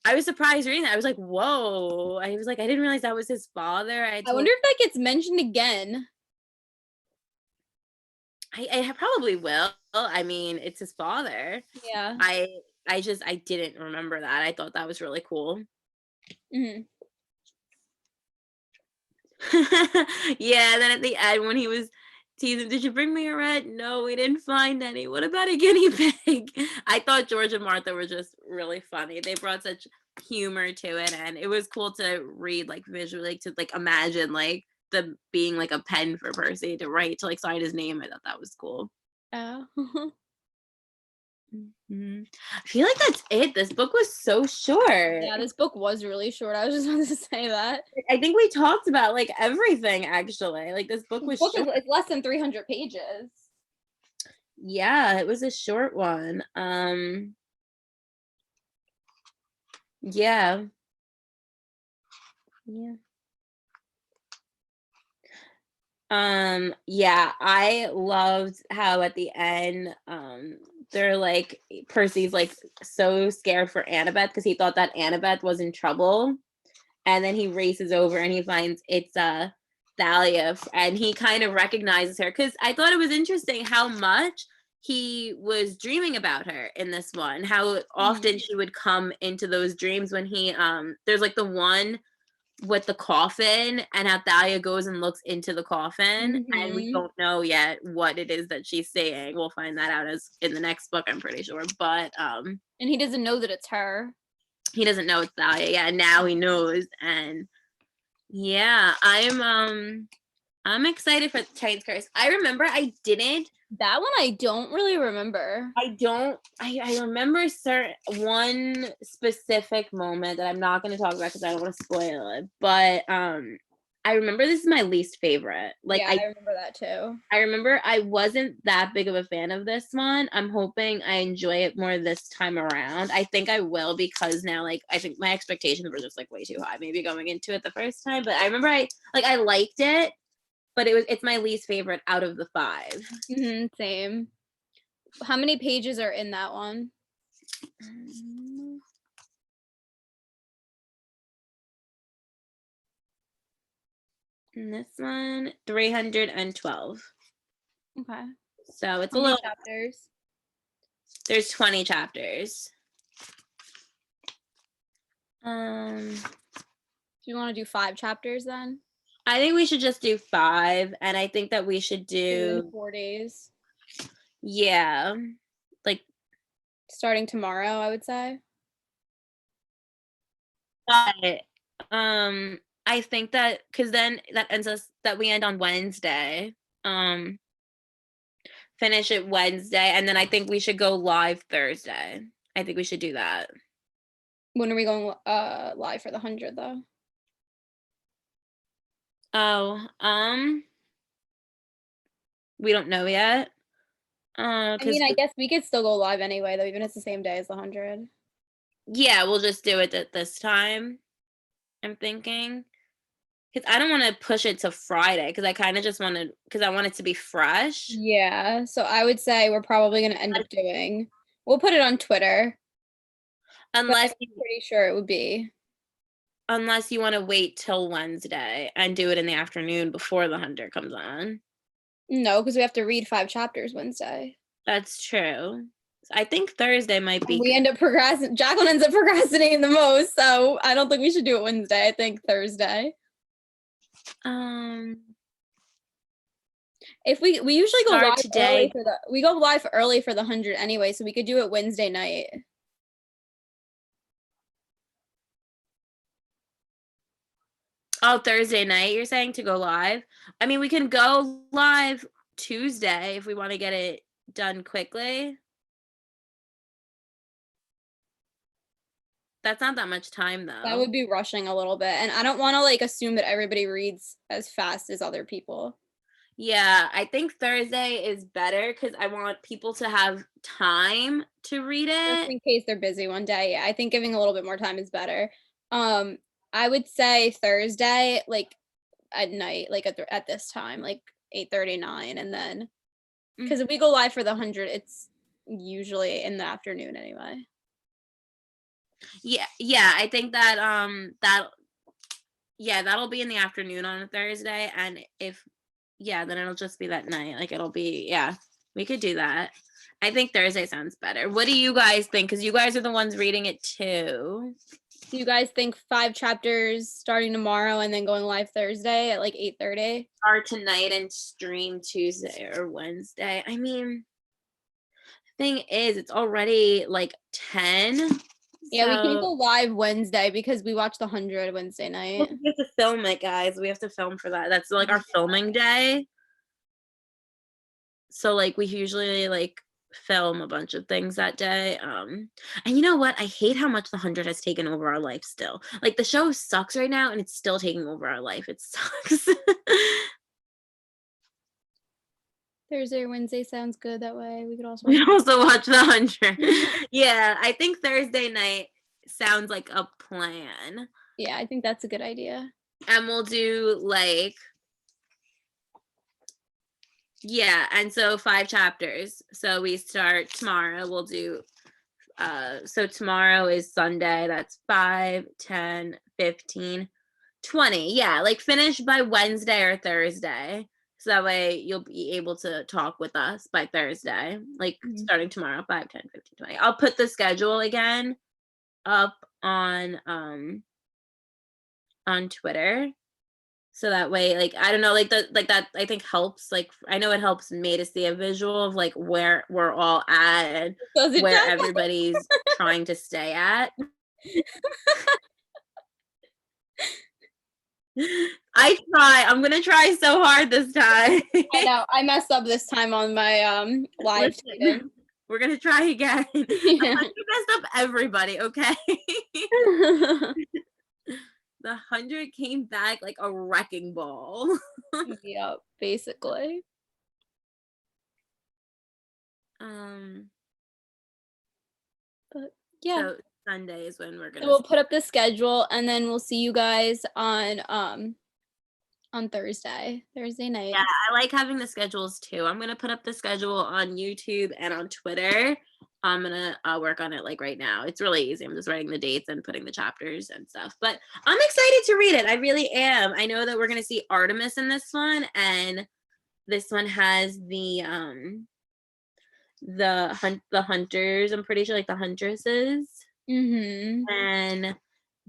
I was surprised reading that. I was like, whoa. I was like, I didn't realize that was his father. I wonder if that gets mentioned again. I probably will. I mean, it's his father. Yeah. I didn't remember that. I thought that was really cool. Hmm. Yeah, then at the end when he was teasing, did you bring me a rat? No, we didn't find any. What about a guinea pig? I thought George and Martha were just really funny. They brought such humor to it, and it was cool to read like visually, to like imagine like the being like a pen for Percy to write, to like sign his name. I thought that was cool. Oh. I feel like that's it. This book was so short. Yeah, this book was really short. I was just about to say that. I think we talked about like everything actually. Like this book was short. It's less than 300 pages. Yeah, it was a short one. Yeah. Yeah. Yeah, I loved how at the end, they're like Percy's like so scared for Annabeth because he thought that Annabeth was in trouble. And then he races over and he finds it's Thalia, and he kind of recognizes her, because I thought it was interesting how much he was dreaming about her in this one, how often she would come into those dreams when he there's like the one with the coffin, and how Thalia goes and looks into the coffin, and we don't know yet what it is that she's saying. We'll find that out as in the next book, I'm pretty sure. But and he doesn't know that it's her. He doesn't know it's Thalia. Yeah, now he knows. And yeah, I'm excited for Titan's Curse. I remember I didn't. That one I don't really remember. I remember one specific moment that I'm not going to talk about because I don't want to spoil it. But I remember this is my least favorite. Like yeah, I remember that too. I remember I wasn't that big of a fan of this one. I'm hoping I enjoy it more this time around. I think I will, because now like I think my expectations were just like way too high maybe going into it the first time. But I remember I liked it, but it's my least favorite out of the 5. Same. How many pages are in that one? And this one, 312. Okay. So it's How a many little chapters. There's 20 chapters. Do you want to do 5 chapters then? I think we should just do 5, and I think that we should do in 4 days. Yeah. Like starting tomorrow, I would say. But I think that because then that ends us that we end on Wednesday. Finish it Wednesday, and then I think we should go live Thursday. I think we should do that. When are we going live for the 100 though? Oh, we don't know yet. I mean, I guess we could still go live anyway, though, even if it's the same day as the 100. Yeah, we'll just do it at this time. I'm thinking, because I don't want to push it to Friday, because I kind of just want to, because I want it to be fresh. Yeah, so I would say we're probably going to end up doing. We'll put it on Twitter. Unless I'm pretty sure it would be. Unless you want to wait till Wednesday and do it in the afternoon before the 100 comes on. No, because we have to read 5 chapters Wednesday. That's true. I think Thursday might be. We end up procrastinating. Jacqueline ends up procrastinating the most, so I don't think we should do it Wednesday. I think Thursday. If we usually go live today, we go live early for the 100 anyway, so we could do it Wednesday night. Oh, Thursday night, you're saying, to go live? I mean, we can go live Tuesday if we want to get it done quickly. That's not that much time, though. That would be rushing a little bit, and I don't want to like assume that everybody reads as fast as other people. Yeah, I think Thursday is better because I want people to have time to read it. Just in case they're busy one day. Yeah, I think giving a little bit more time is better. I would say Thursday, like at night, like at this time, like 8:39, and then because if we go live for the 100, it's usually in the afternoon anyway. Yeah, I think that that'll be in the afternoon on a Thursday, and then it'll just be that night. Like it'll be, we could do that. I think Thursday sounds better. What do you guys think? Because you guys are the ones reading it too. Do you guys think 5 chapters starting tomorrow and then going live Thursday at like 8:30? Or tonight and stream Tuesday or Wednesday. I mean, the thing is, it's already like 10. Yeah, we can't so- go live Wednesday because we watched the 100 Wednesday Well, night. we have to film it, guys. We have to film for that. That's like our filming day. So like we usually like film a bunch of things that day. And you know what? I hate how much the 100 has taken over our life still. Like the show sucks right now and it's still taking over our life. It sucks. Thursday or Wednesday sounds good. That way we could also We also watch the 100. Yeah, I think Thursday night sounds like a plan. Yeah, I think that's a good idea. And we'll do like, and so 5 chapters. So we start tomorrow. We'll do, so tomorrow is Sunday. That's 5, 10, 15, 20. Yeah, like finish by Wednesday or Thursday. So that way you'll be able to talk with us by Thursday, like starting tomorrow, 5, 10, 15, 20. I'll put the schedule again up on Twitter. So that way, like, I don't know, like that I think helps. Like I know it helps me to see a visual of like where we're all at and where everybody's trying to stay at. I'm gonna try so hard this time. I know I messed up this time on my live Listen, we're gonna try again. Yeah. You messed up everybody, okay? The 100 came back like a wrecking ball. Yep, basically. But yeah. So Sunday is when we're gonna. So we'll put up the schedule and then we'll see you guys on Thursday night. Yeah, I like having the schedules too. I'm gonna put up the schedule on YouTube and on Twitter. I'm gonna work on it like right now. It's really easy. I'm just writing the dates and putting the chapters and stuff. But I'm excited to read it. I really am. I know that we're gonna see Artemis in this one, and this one has the hunters. I'm pretty sure, like the huntresses. And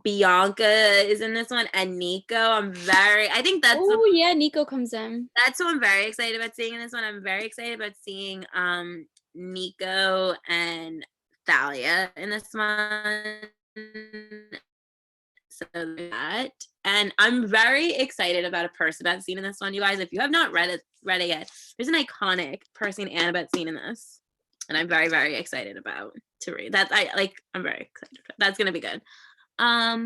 Bianca is in this one, and Nico. I think that's. Oh yeah, Nico comes in. That's who I'm very excited about seeing in this one. I'm very excited about seeing Nico and Thalia in this one. So that, and I'm very excited about a Percinet scene in this one, you guys. If you have not read it yet, there's an iconic Percy and Annabeth scene in this, and I'm very, very excited about to read that. I'm very excited. That's gonna be good. Are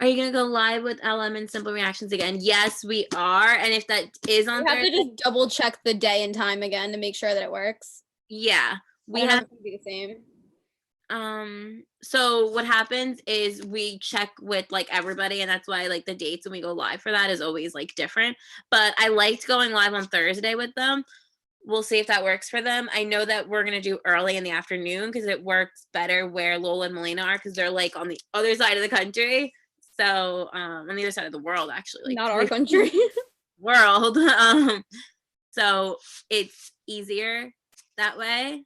you gonna go live with LM and Simple Reactions again? Yes, we are. And if that is on, we have to just double check the day and time again to make sure that it works. Yeah, we have to be the same. So what happens is we check with like everybody, and that's why like the dates when we go live for that is always like different. But I liked going live on Thursday with them. We'll see if that works for them. I know that we're gonna do early in the afternoon because it works better where Lola and Melina are, because they're like on the other side of the country. So on the other side of the world, actually, like not our country. World. So it's easier that way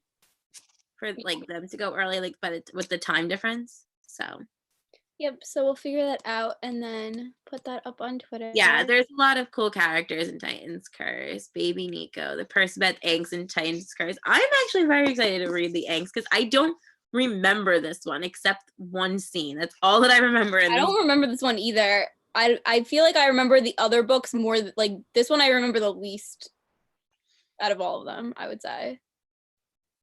for like them to go early, like with the time difference. So yep, so we'll figure that out and then put that up on Twitter. Yeah, there's a lot of cool characters in Titan's Curse. Baby Nico, the Percinet Angst in Titan's Curse. I'm actually very excited to read the Angst because I don't remember this one except one scene. That's all that I remember. I don't remember this one either. I feel like I remember the other books more. Like this one I remember the least out of all of them, I would say.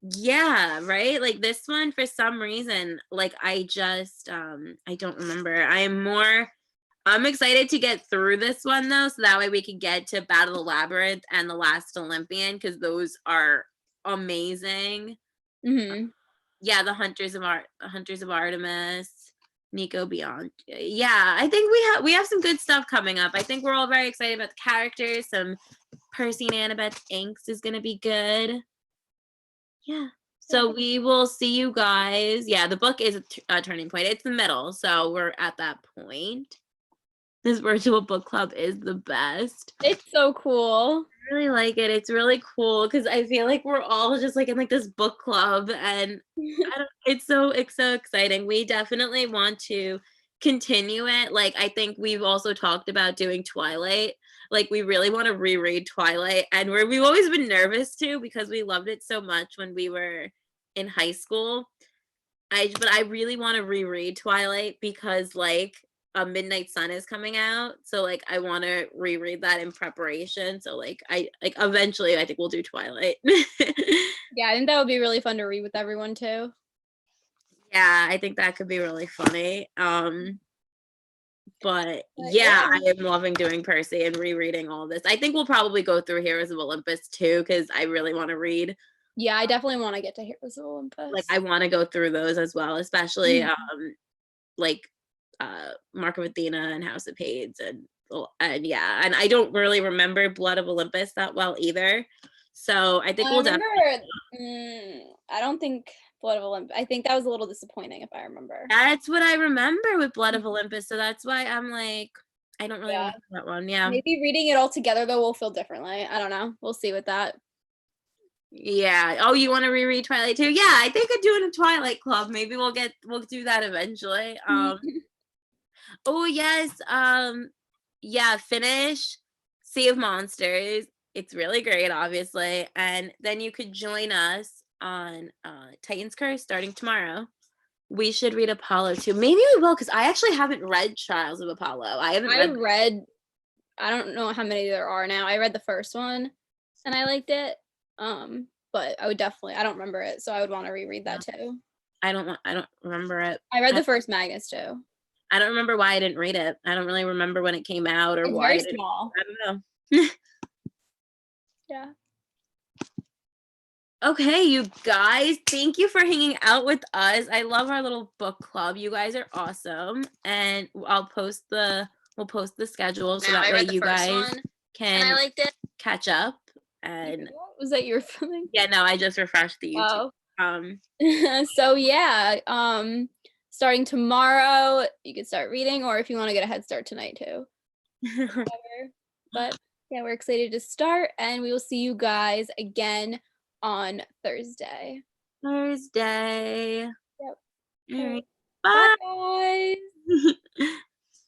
Yeah, right? Like this one, for some reason, like I just I don't remember. I'm excited to get through this one though, so that way we can get to Battle of the Labyrinth and The Last Olympian, because those are amazing. Yeah, the Hunters of Artemis, Nico Beyond. Yeah, I think we have some good stuff coming up. I think we're all very excited about the characters. Some Percy and Annabeth Angst is gonna be good. Yeah, So we will see you guys. Yeah, the book is a turning point. It's the middle, so we're at that point. This virtual book club is the best. It's so cool. I really like it. It's really cool because I feel like we're all just like in like this book club, and it's so exciting. We definitely want to continue it. Like I think we've also talked about doing Twilight. Like we really want to reread Twilight, and we've always been nervous too because we loved it so much when we were in high school. But I really want to reread Twilight because like a Midnight Sun is coming out, so like I want to reread that in preparation. So like I like eventually I think we'll do Twilight. Yeah, I think that would be really fun to read with everyone too. Yeah, I think that could be really funny. But yeah, yeah. I am loving doing Percy and rereading all this. I think we'll probably go through Heroes of Olympus too because I really want to read. Yeah, I definitely want to get to Heroes of Olympus. Like I want to go through those as well, especially like Mark of Athena and House of Hades and yeah, and I don't really remember Blood of Olympus that well either. So I think we'll definitely. I don't think Blood of Olympus. I think that was a little disappointing if I remember. That's what I remember with Blood of Olympus. So that's why I'm like, I don't really remember that one. Yeah. Maybe reading it all together though will feel differently. I don't know. We'll see with that. Yeah. Oh, you want to reread Twilight too? Yeah, I think I'm doing a Twilight club. Maybe we'll do that eventually. Oh yes. Yeah, finish Sea of Monsters. It's really great, obviously. And then you could join us on Titan's Curse starting tomorrow. We should read Apollo too. Maybe we will, because I actually haven't read Trials of Apollo. I don't know how many there are now. I read the first one and I liked it. But I don't remember it, so I would want to reread that too. I don't remember it. I read the first Magnus too. I don't remember why I didn't read it. I don't really remember when it came out or why. Very small. I don't know. Yeah. Okay, you guys, thank you for hanging out with us. I love our little book club. You guys are awesome, and we'll post the schedule so that way you guys can catch up. And was that your feeling? Yeah, no, I just refreshed the YouTube. So yeah, starting tomorrow, you can start reading, or if you want to get a head start tonight too. But yeah, we're excited to start, and we will see you guys again on Thursday. Yep. All right. Bye guys.